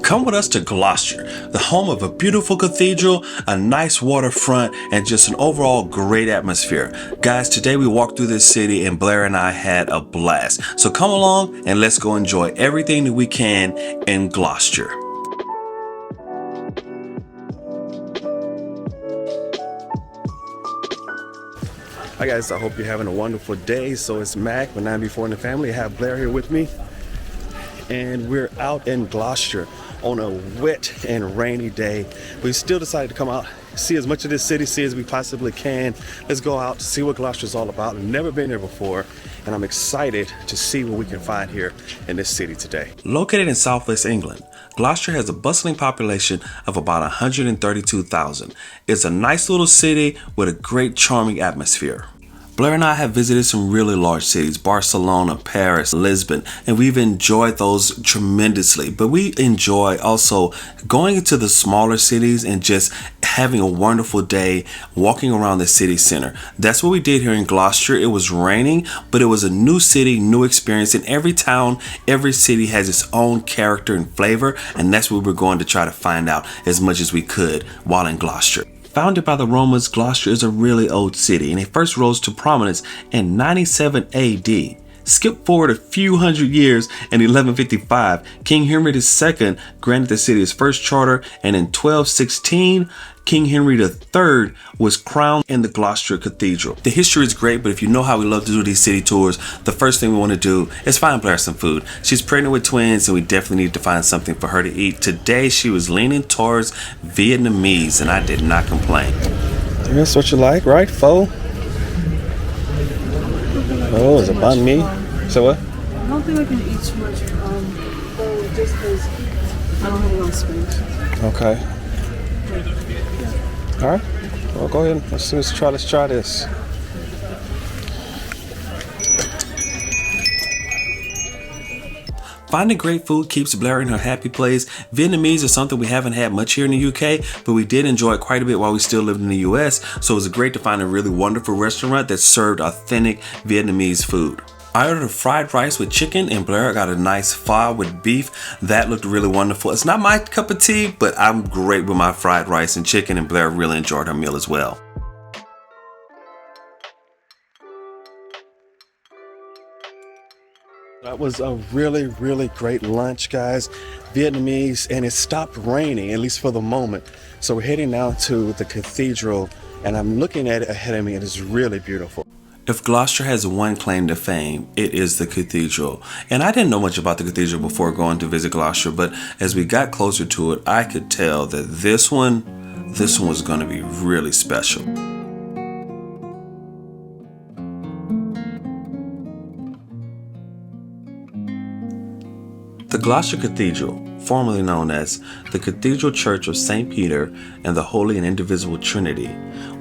Come with us to Gloucester, the home of a beautiful cathedral, a nice waterfront, and just an overall great atmosphere. Guys, today we walked through this city and Blair and I had a blast. So come along and let's go enjoy everything that we can in Gloucester. Hi guys, I hope you're having a wonderful day. So it's Mac with 9B4 in the family. I have Blair here with me. And we're out in Gloucester on a wet and rainy day. We still decided to come out, see as much of this city, see as we possibly can. Let's go out to see what Gloucester's all about. I've never been here before, and I'm excited to see what we can find here in this city today. Located in southwest England, Gloucester has a bustling population of about 132,000. It's a nice little city with a great, charming atmosphere. Blair and I have visited some really large cities, Barcelona, Paris, Lisbon, and we've enjoyed those tremendously. But we enjoy also going into the smaller cities and just having a wonderful day walking around the city center. That's what we did here in Gloucester. It was raining, but it was a new city, new experience. And every town, every city has its own character and flavor, and that's what we're going to try to find out as much as we could while in Gloucester. Founded by the Romans, Gloucester is a really old city, and it first rose to prominence in 97 AD. Skip forward a few hundred years, in 1155, King Henry II granted the city his first charter, and in 1216, King Henry III was crowned in the Gloucester Cathedral. The history is great, but if you know how we love to do these city tours, the first thing we want to do is find Blair some food. She's pregnant with twins, and we definitely need to find something for her to eat. Today, she was leaning towards Vietnamese, and I did not complain. That's what you like, right? Pho? Oh, is it banh mi? So what? I don't think I can eat too much pho just because I don't have a lot of space. Okay. All right. Well, go ahead. Let's try this. Finding great food keeps Blair in her happy place. Vietnamese is something we haven't had much here in the UK, but we did enjoy it quite a bit while we still lived in the US. So it was great to find a really wonderful restaurant that served authentic Vietnamese food. I ordered a fried rice with chicken, and Blair got a nice pho with beef. That looked really wonderful. It's not my cup of tea, but I'm great with my fried rice and chicken, and Blair really enjoyed her meal as well. That was a really, really great lunch, guys. Vietnamese, and it stopped raining, at least for the moment. So we're heading now to the cathedral, and I'm looking at it ahead of me, and it's really beautiful. If Gloucester has one claim to fame, it is the cathedral. And I didn't know much about the cathedral before going to visit Gloucester, but as we got closer to it, I could tell that this one was going to be really special. The Gloucester Cathedral, formerly known as the Cathedral Church of St. Peter and the Holy and Indivisible Trinity,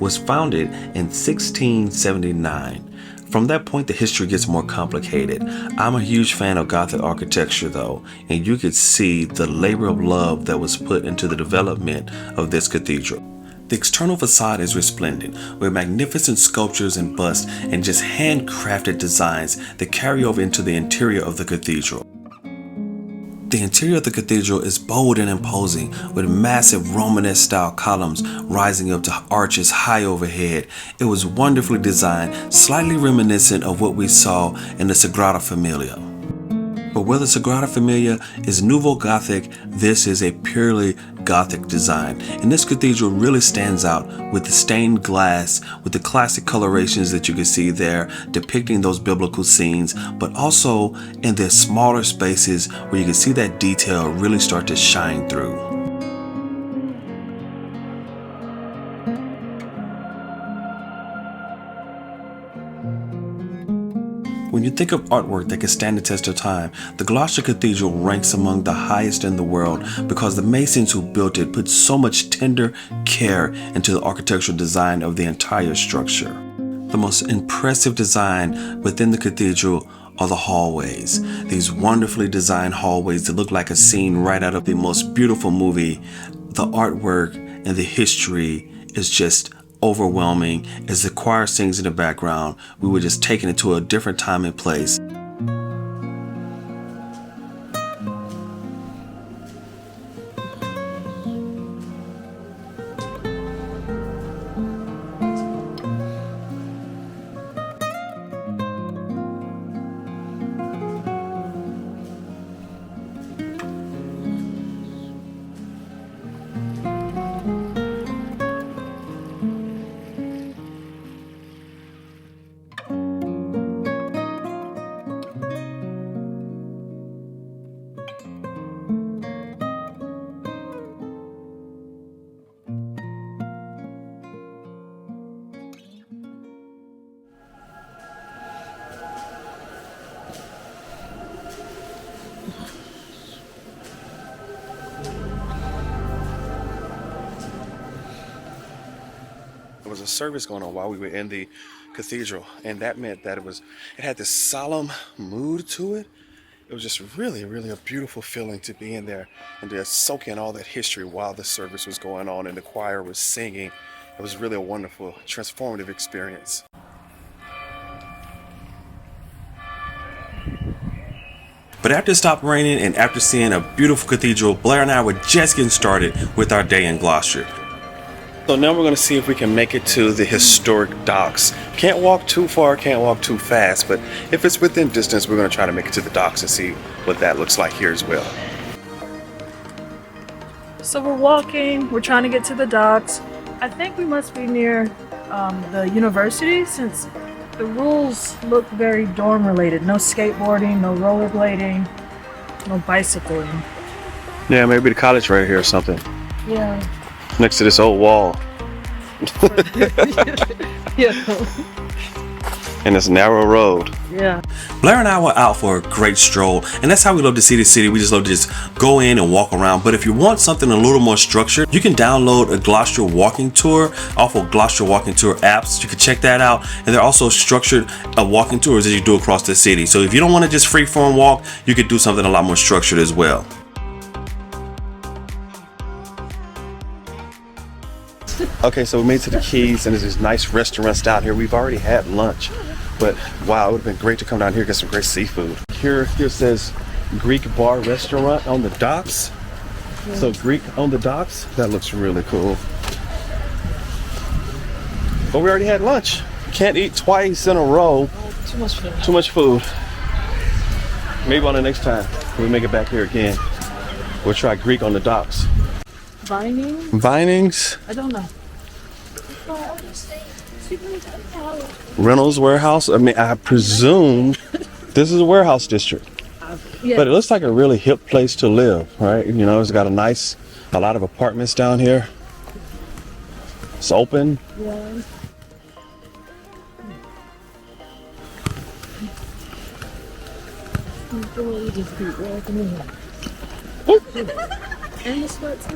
was founded in 1679. From that point, the history gets more complicated. I'm a huge fan of Gothic architecture though, and you could see the labor of love that was put into the development of this cathedral. The external facade is resplendent, with magnificent sculptures and busts and just handcrafted designs that carry over into the interior of the cathedral. The interior of the cathedral is bold and imposing, with massive Romanesque style columns rising up to arches high overhead. It was wonderfully designed, slightly reminiscent of what we saw in the Sagrada Familia. But where the Sagrada Familia is Nouveau Gothic, this is a purely Gothic design. And this cathedral really stands out with the stained glass, with the classic colorations that you can see there, depicting those biblical scenes, but also in the smaller spaces where you can see that detail really start to shine through. When you think of artwork that can stand the test of time, the Gloucester Cathedral ranks among the highest in the world because the masons who built it put so much tender care into the architectural design of the entire structure. The most impressive design within the cathedral are the hallways. These wonderfully designed hallways that look like a scene right out of the most beautiful movie. The artwork and the history is just overwhelming. As the choir sings in the background, we were just taken into a different time and place. There was a service going on while we were in the cathedral, and that meant that it had this solemn mood to it. It was just really, really a beautiful feeling to be in there and to soak in all that history while the service was going on and the choir was singing. It was really a wonderful, transformative experience. But after it stopped raining and after seeing a beautiful cathedral, Blair and I were just getting started with our day in Gloucester. So now we're going to see if we can make it to the historic docks. Can't walk too far, can't walk too fast, but if it's within distance, we're going to try to make it to the docks and see what that looks like here as well. So we're walking, we're trying to get to the docks. I think we must be near the university since the rules look very dorm related. No skateboarding, no rollerblading, no bicycling. Yeah, maybe the college right here or something. Yeah. Next to this old wall. Yeah. And this narrow road. Yeah. Blair and I were out for a great stroll, and that's how we love to see the city. We just love to just go in and walk around. But if you want something a little more structured, you can download a Gloucester walking tour off of Gloucester walking tour apps. You can check that out, and they're also structured walking tours as you do across the city. So if you don't want to just free-form walk, you could do something a lot more structured as well. Okay, so we made it to the Quays, and there's these nice restaurants down here. We've already had lunch, but wow, it would have been great to come down here and get some great seafood. Here says Greek bar restaurant on the docks. Yeah. So Greek on the docks, that looks really cool. But we already had lunch. Can't eat twice in a row. Too much food. Too much food. Maybe on the next time we make it back here again, we'll try Greek on the docks. Vinings? I don't know. Reynolds warehouse? I mean, I presume this is a warehouse district. Yeah. But it looks like a really hip place to live, right? You know, it's got a lot of apartments down here. It's open. Yeah. And the sweats.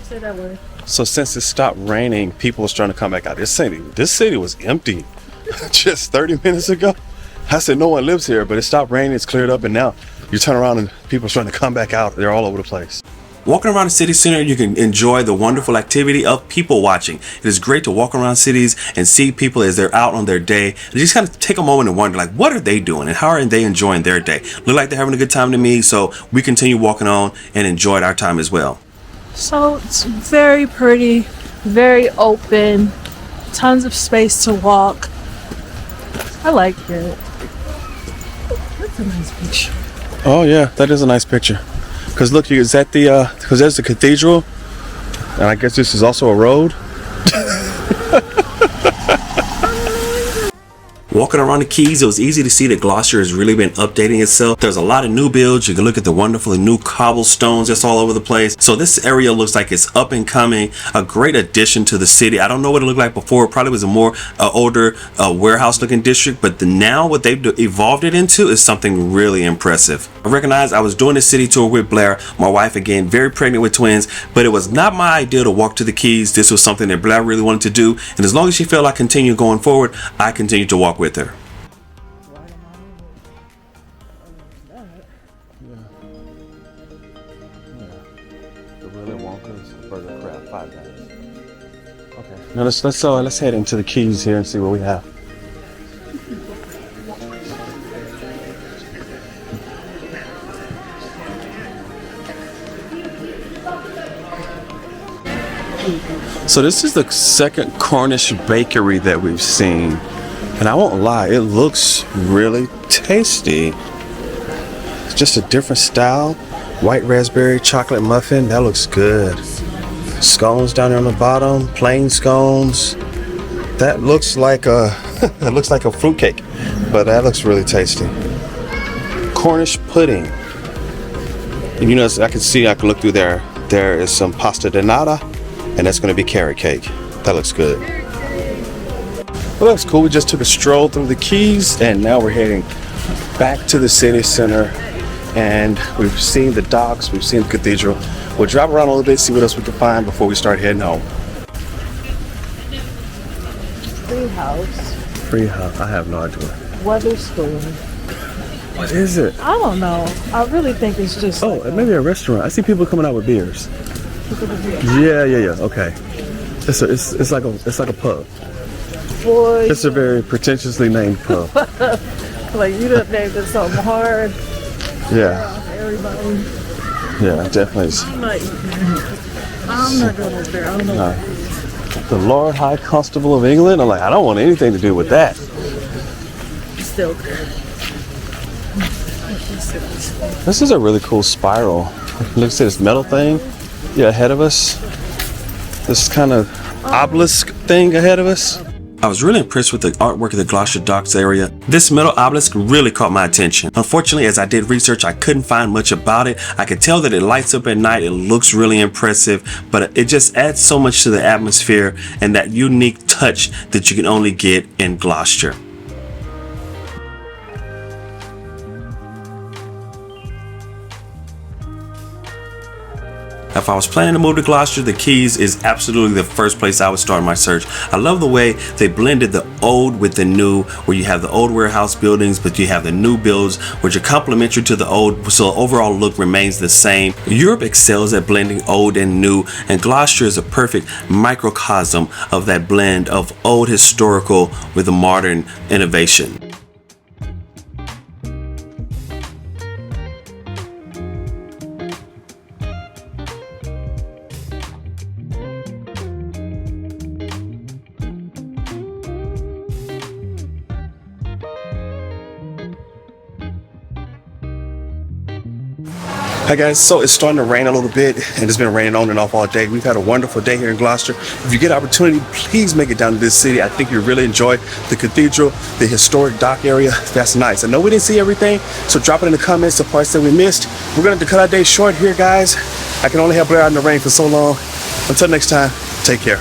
Say that word. So since it stopped raining, people was trying to come back out. This city was empty just 30 minutes ago. I said no one lives here, but it stopped raining, it's cleared up, and now you turn around and people are trying to come back out. They're all over the place. Walking around the city center, you can enjoy the wonderful activity of people watching. It is great to walk around cities and see people as they're out on their day. And just kind of take a moment and wonder, like, what are they doing and how are they enjoying their day? Look like they're having a good time to me, so we continue walking on and enjoyed our time as well. So it's very pretty, very open, tons of space to walk. I like it. That's a nice picture. Oh yeah, that is a nice picture. Because look, is that because there's the cathedral, and I guess this is also a road. Walking around the Quays, it was easy to see that Gloucester has really been updating itself. There's a lot of new builds. You can look at the wonderful new cobblestones that's all over the place. So this area looks like it's up and coming, a great addition to the city. I don't know what it looked like before. It probably was a more older warehouse looking district, but now what they've evolved it into is something really impressive. I recognize I was doing this city tour with Blair, my wife, again, very pregnant with twins, but it was not my idea to walk to the Quays. This was something that Blair really wanted to do, and as long as she felt I continued going forward, I continued to walk with her. Now let's head into the Quays here and see what we have. So this is the second Cornish bakery that we've seen, and I won't lie, it looks really tasty. It's just a different style. White raspberry chocolate muffin, that looks good. Scones down there on the bottom, plain scones. That looks like a it looks like a fruitcake, but that looks really tasty. Cornish pudding. And you know, I can look through there. There is some pasta de nata, and that's going to be carrot cake. That looks good. Well, looks cool. We just took a stroll through the Quays, and now we're heading back to the city center. And we've seen the docks, we've seen the cathedral. We'll drive around a little bit, see what else we can find before we start heading home. Free house. Free house. I have no idea. Weatherspoon. What is it? I don't know. I really think it's just. Oh, maybe a restaurant. I see people coming out with beers. Yeah. Okay. It's like a pub. Boy. It's a very pretentiously named pub. Like you done named it something hard. Yeah. Everybody. Yeah, definitely. I'm not going over there. I don't know. The Lord High Constable of England. I'm like, I don't want anything to do with that. Still. This is a really cool spiral. Look at this metal thing. Yeah, ahead of us. This kind of obelisk thing ahead of us. I was really impressed with the artwork of the Gloucester Docks area. This metal obelisk really caught my attention. Unfortunately, as I did research, I couldn't find much about it. I could tell that it lights up at night. It looks really impressive, but it just adds so much to the atmosphere and that unique touch that you can only get in Gloucester. If I was planning to move to Gloucester, the Quays is absolutely the first place I would start my search. I love the way they blended the old with the new, where you have the old warehouse buildings, but you have the new builds, which are complementary to the old, so the overall look remains the same. Europe excels at blending old and new, and Gloucester is a perfect microcosm of that blend of old historical with the modern innovation. Hi guys, so it's starting to rain a little bit and it's been raining on and off all day. We've had a wonderful day here in Gloucester. If you get an opportunity, please make it down to this city. I think you'll really enjoy the cathedral, the historic dock area. That's nice. I know we didn't see everything, so drop it in the comments the parts that we missed. We're going to have to cut our day short here, guys. I can only have Blair out in the rain for so long. Until next time, take care.